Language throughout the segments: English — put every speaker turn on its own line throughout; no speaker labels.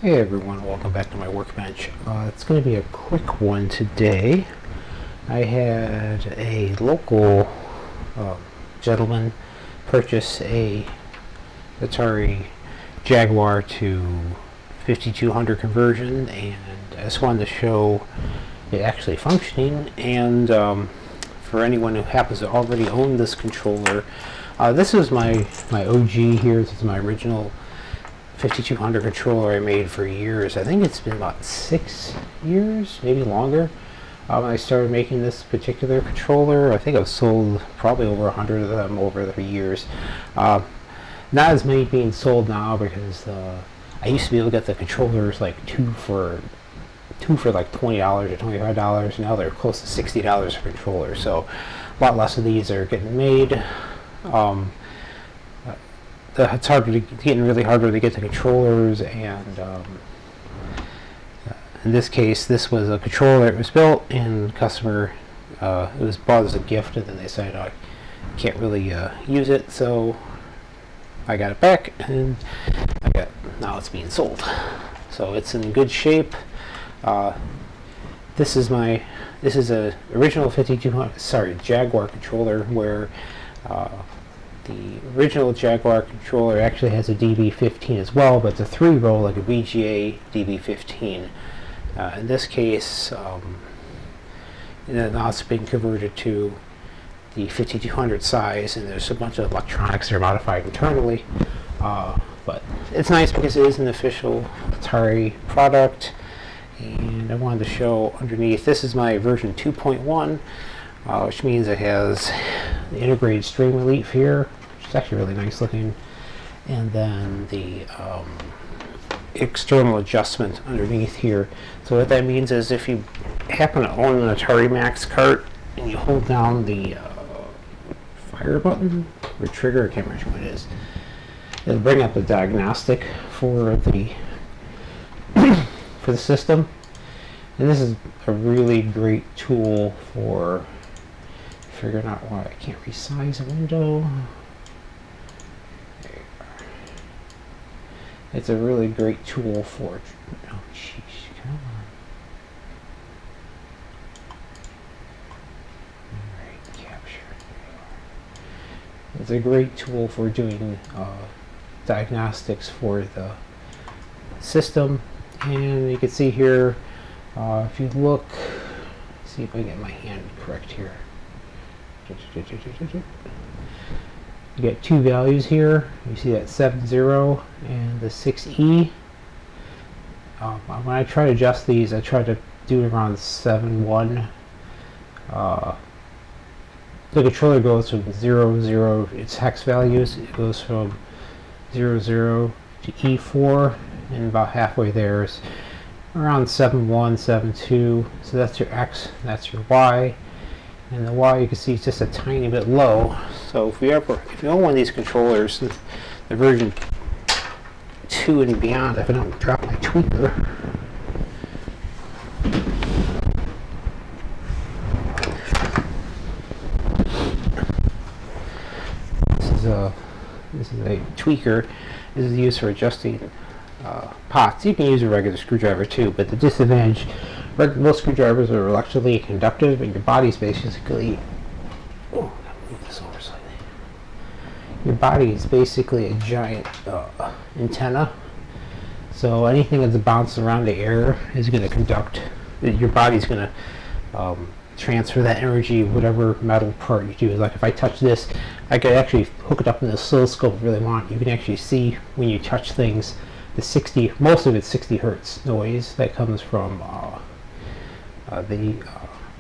Hey everyone, welcome back to my workbench. It's going to be a quick one today. I had a local gentleman purchase a Atari Jaguar to 5200 conversion, and I just wanted to show it actually functioning. And for anyone who happens to already own this controller, this is my OG here. This is my original 5200 controller I made for years. I think it's been about 6 years, maybe longer. When I started making this particular controller, I think I've sold probably over 100 of them over the years. Not as many being sold now because I used to be able to get the controllers like two for like $20 or $25. Now they're close to $60 a controller, so a lot less of these are getting made. It's getting really harder to get the controllers, and in this case, this was a controller that was built, and it was bought as a gift, and then they decided I can't really use it, so I got it back, and now it's being sold. So it's in good shape. This is a original 5200 Jaguar controller, where the original Jaguar controller actually has a DB15 as well, but it's a 3-row like a VGA DB15. In this case, now it's been converted to the 5200 size, and there's a bunch of electronics that are modified internally. But it's nice because it is an official Atari product, and I wanted to show underneath. This is my version 2.1. Which means it has the integrated stream relief here, which is actually really nice looking, and then the external adjustment underneath here. So what that means is if you happen to own an Atari Max cart and you hold down the fire button or trigger, I can't remember what it is, it'll bring up the diagnostic for the for the system. And this is a really great tool for figuring out why I can't resize a window. There you are. It's a really great tool for, oh jeez, come on. Alright, capture. It's a great tool for doing diagnostics for the system. And you can see here, if you look, see if I can get my hand correct here. You get two values here. You see that 7.0 and the 6E. When I try to adjust these, I try to do it around 7.1. The controller goes from 0.0, its hex values. It goes from 0.0 to E4, and about halfway there is around 7.1, 7.2. So that's your X, that's your Y. And the Y, you can see, is just a tiny bit low. So if you own one of these controllers, the version 2 and beyond, if I don't drop my tweaker, this is a tweaker. This is used for adjusting pots. You can use a regular screwdriver too, but the disadvantage, most screwdrivers are electrically conductive, and your body's basically, oh, I gotta move this over slightly. Your body is basically a giant antenna. So anything that's bouncing around the air is going to conduct. Your body's going to transfer that energy, whatever metal part you do. Like if I touch this, I could actually hook it up in the oscilloscope if I really want. You can actually see when you touch things, the most of it's 60 hertz noise that comes from the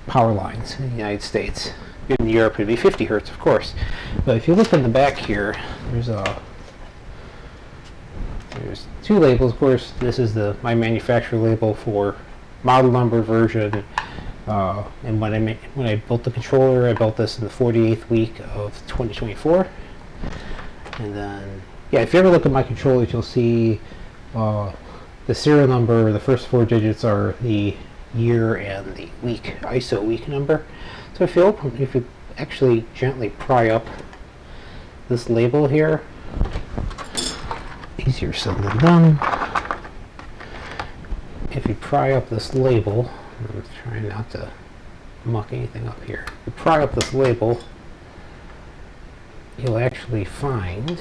power lines in the United States. In Europe, it'd be 50 hertz, of course. But if you look in the back here, there's two labels. Of course, this is my manufacturer label for model number, version. And when I built the controller, I built this in the 48th week of 2024. And then, yeah, if you ever look at my controllers, you'll see the serial number. The first 4 digits are the year and the week, ISO week number. So if you actually gently pry up this label here, easier said than done. pry up this label, I'm trying not to muck anything up here. If you pry up this label, you'll actually find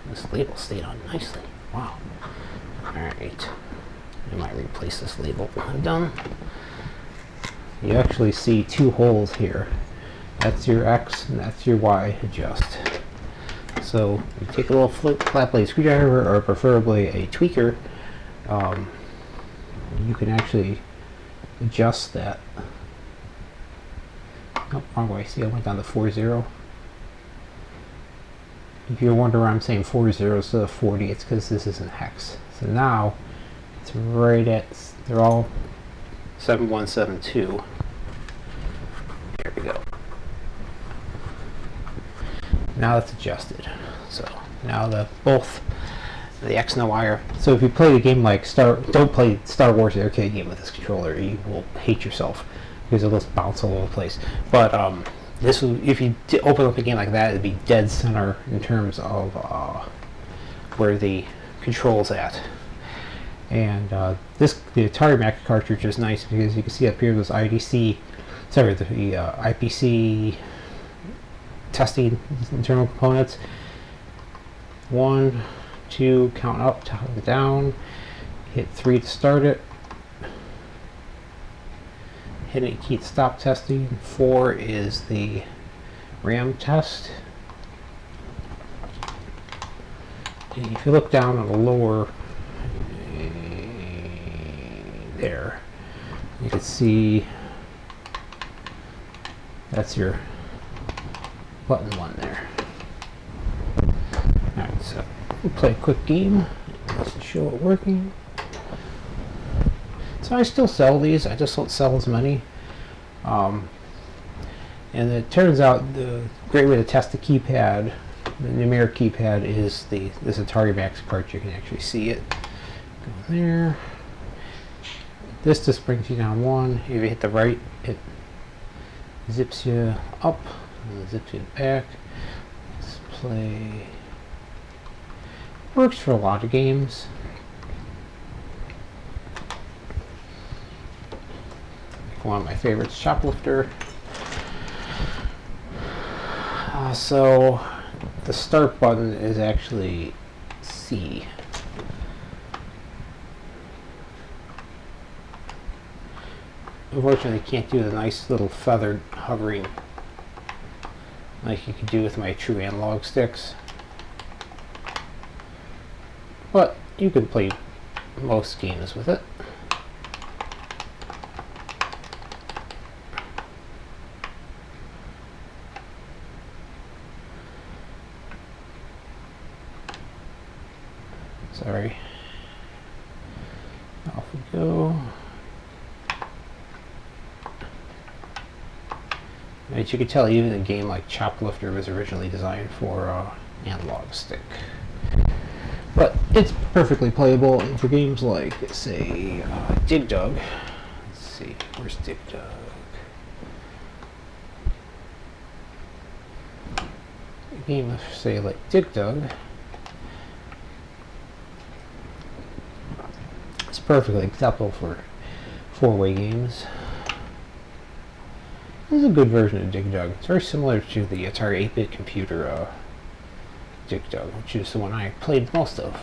this label stayed on nicely. Wow. Alright. I might replace this label when I'm done. You actually see two holes here. That's your X and that's your Y adjust. So you take a little flat blade screwdriver, or preferably a tweaker, you can actually adjust that. Oh, wrong way. See, I went down to 4-0. If you're wondering why I'm saying 40 instead of 40, it's because this isn't hex. So now it's right at, they're all 7172. There we go. Now it's adjusted. So now both the X and the Y are. So if you play a game like don't play Star Wars the arcade game with this controller. You will hate yourself because it'll just bounce all over the place. But this will, if you open up a game like that, it'd be dead center in terms of where the control's at. And the Atari Mac cartridge is nice because you can see up here those IPC testing internal components. 1, 2, count up, count down, hit 3 to start it, hit a key to stop testing. 4 is the RAM test. And if you look down on the lower there, you can see that's your button 1 there. Alright, so we'll play a quick game just to show it working. So I still sell these, I just don't sell as many. And it turns out the great way to test the keypad, the numeric keypad, is this Atari Max cart. You can actually see it. Go there. This just brings you down 1. If you hit the right, it zips you up and zips you back. Let's play. Works for a lot of games. One of my favorites, Shoplifter. So the start button is actually C. Unfortunately, I can't do the nice little feathered hovering like you could do with my true analog sticks. But you can play most games with it. Sorry. Off we go. As you can tell, even a game like Choplifter was originally designed for analog stick. But it's perfectly playable for games like, say, Dig Dug. Let's see, where's Dig Dug? A game, say, like Dig Dug. It's perfectly acceptable for 4-way games. This is a good version of Dig Dug. It's very similar to the Atari 8-bit computer Dig Dug, which is the one I played most of.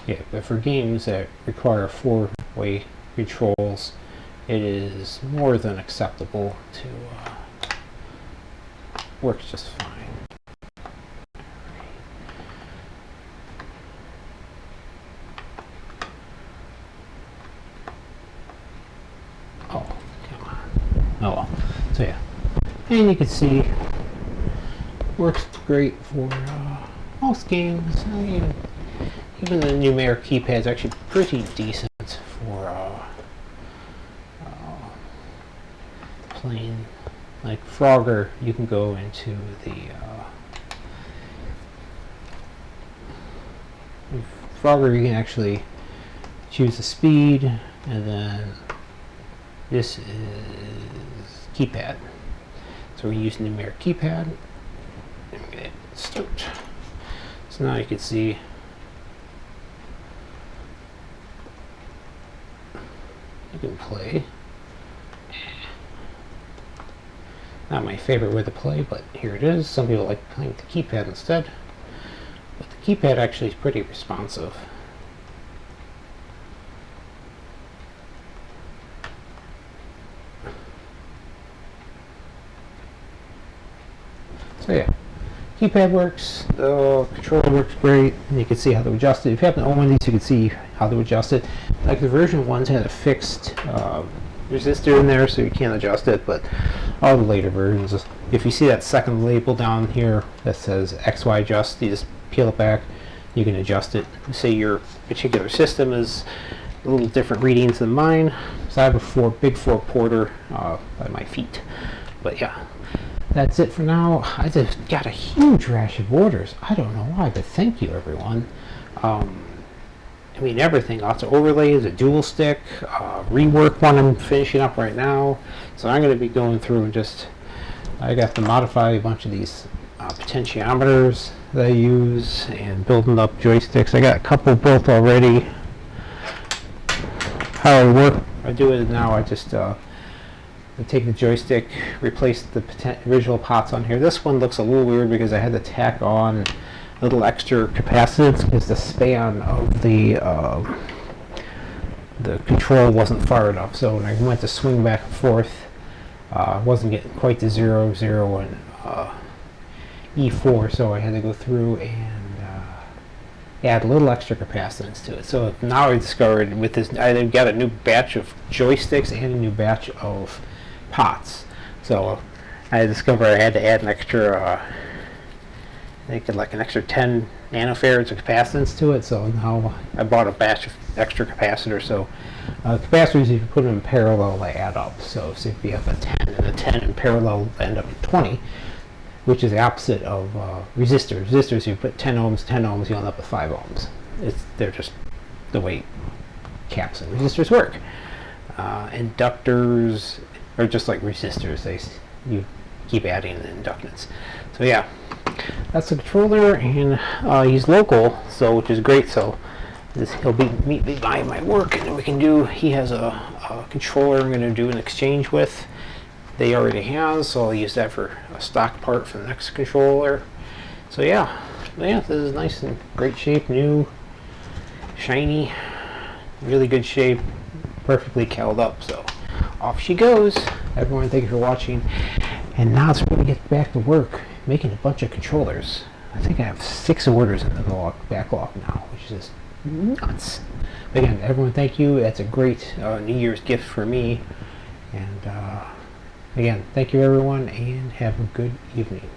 Yeah, but for games that require 4-way controls, it is more than acceptable to works just fine. Oh, come on. Oh well. So yeah, and you can see works great for most games. Even the numeric keypad is actually pretty decent for playing. Like Frogger, you can go into the Frogger. You can actually choose the speed, and then this is keypad. So we use numeric keypad. Okay, start. So now you can see you can play. Not my favorite way to play, but here it is. Some people like playing with the keypad instead. But the keypad actually is pretty responsive. So yeah, keypad works, the controller works great, and you can see how to adjust it. If you happen to own one of these, you can see how to adjust it. Like the version 1's had a fixed resistor in there, so you can't adjust it, but all the later versions, if you see that second label down here that says XY adjust, you just peel it back, you can adjust it. Say your particular system is a little different readings than mine. So I have a big 4-porter by my feet. But yeah, that's it for now. I just got a huge rash of orders. I don't know why, but thank you everyone. I mean everything, lots of overlays, a dual stick, rework one I'm finishing up right now. So I'm going to be going through and I got to modify a bunch of these potentiometers that I use and building up joysticks. I got a couple built already. How I do it now, I just I take the joystick, replace the original pots on here. This one looks a little weird because I had to tack on a little extra capacitance because the span of the control wasn't far enough. So when I went to swing back and forth, wasn't getting quite to 0, 0, and E4, so I had to go through and add a little extra capacitance to it. So now I discovered with this, I got a new batch of joysticks and a new batch of pots. So I discovered I had to add an extra, I think like an extra 10 nanofarads of capacitance to it. So now I bought a batch of extra capacitors. So capacitors, if you put them in parallel, they add up. So if you have a 10 and a 10 in parallel, they end up in 20. Which is the opposite of resistors. Resistors, you put 10 ohms, you end up with 5 ohms. They're just the way caps and resistors work. Inductors are just like resistors. You keep adding the inductance. So yeah, that's the controller, and he's local, so which is great. So he'll meet me by my work, and we can do. He has a controller I'm going to do an exchange with. They already have, so I'll use that for a stock part for the next controller. So yeah, this is nice and great shape, new, shiny, really good shape, perfectly called up. So off she goes. Everyone, thank you for watching. And now it's going to get back to work, making a bunch of controllers. I think I have 6 orders in the backlog now, which is nuts. But again, everyone, thank you. That's a great New Year's gift for me. And again, thank you everyone, and have a good evening.